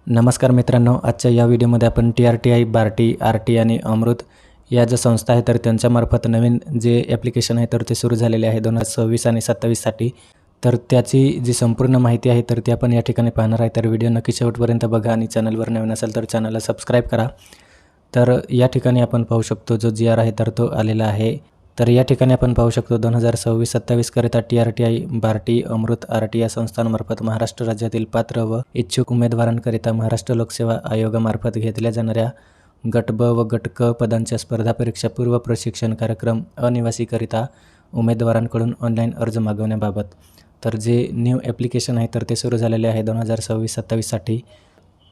नमस्कार मित्रांनो, आजच्या या व्हिडिओमध्ये आपण TRTI, बार्टी, RT आणि अमृत या ज्या संस्था आहेत तर त्यांच्यामार्फत नवीन जे ॲप्लिकेशन आहे तर ते सुरू झालेले आहे 2026 आणि 27साठी। तर त्याची जी संपूर्ण माहिती आहे तर ती आपण या ठिकाणी पाहणार आहे। तर व्हिडिओ नक्की शेवटपर्यंत बघा आणि चॅनलवर नवीन असेल तर चॅनलला सबस्क्राईब करा। तर या ठिकाणी आपण पाहू शकतो जो GR आहे तर तो आलेला आहे। तर या ठिकाणी आपण पाहू शकतो 2026-27 करिता TRTI, बार्टी, अमृत, RT या संस्थांमार्फत महाराष्ट्र राज्यातील पात्र व इच्छुक उमेदवारांकरिता महाराष्ट्र लोकसेवा आयोगामार्फत घेतल्या जाणाऱ्या गट ब व गट क पदांच्या स्पर्धा परीक्षा पूर्व प्रशिक्षण कार्यक्रम अनिवासीकरिता उमेदवारांकडून ऑनलाईन अर्ज मागवण्याबाबत। तर जे न्यू ॲप्लिकेशन आहे तर ते सुरू झालेले आहे 2026-27साठी।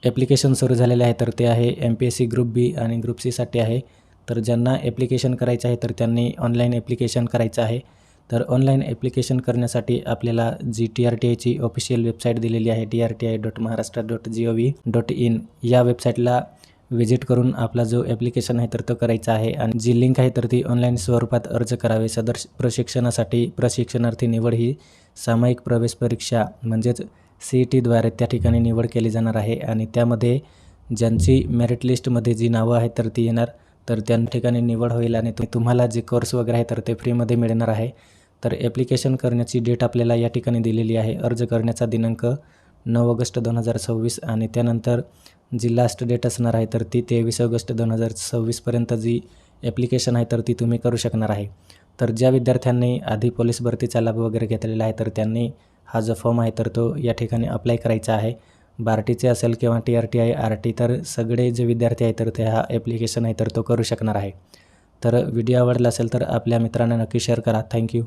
ॲप्लिकेशन सुरू झालेले आहे तर ते आहे MPSC ग्रुप बी आणि ग्रुप सीसाठी आहे। तर ज्यांना ॲप्लिकेशन करायचं आहे तर त्यांनी ऑनलाईन ॲप्लिकेशन करायचं आहे। तर ऑनलाईन ॲप्लिकेशन करण्यासाठी आपल्याला जी TRTIची ऑफिशियल वेबसाईट दिलेली आहे trti.maharashtra.gov.in या वेबसाईटला व्हिजिट करून आपला जो ॲप्लिकेशन आहे तर तो करायचा आहे आणि जी लिंक आहे तर ती ऑनलाईन स्वरूपात अर्ज करावे। सदर प्रशिक्षणासाठी प्रशिक्षणार्थी निवड ही सामायिक प्रवेश परीक्षा म्हणजेच CETद्वारे त्या ठिकाणी निवड केली जाणार आहे आणि त्यामध्ये ज्यांची मेरिट लिस्टमध्ये जी नावं आहेत तर ती येणार तर त्या ठिकाणी निवड होईल आणि तुम्हाला जे कोर्स वगैरे आहे तर ते फ्रीमध्ये मिळणार आहे। तर ॲप्लिकेशन करण्याची डेट आपल्याला या ठिकाणी दिलेली आहे। अर्ज करण्याचा दिनांक 9 ऑगस्ट 2026 आणि त्यानंतर जी लास्ट डेट असणार आहे तर ती 23 ऑगस्ट 2026 पर्यंत जी ॲप्लिकेशन आहे तर ती तुम्ही करू शकणार आहे। तर ज्या विद्यार्थ्यांनी आधी पोलीस भरतीचा लाभ वगैरे घेतलेला आहे तर त्यांनी हा जो फॉर्म आहे तर तो या ठिकाणी अप्लाय करायचा आहे। बार्टीचे असेल किंवा TRTI, RT तर सगळे जे विद्यार्थी आहेत तर ते हा ॲप्लिकेशन आहे तर तो करू शकणार आहे। तर व्हिडिओ आवडला असेल तर आपल्या मित्रांना नक्की शेअर करा। थँक्यू।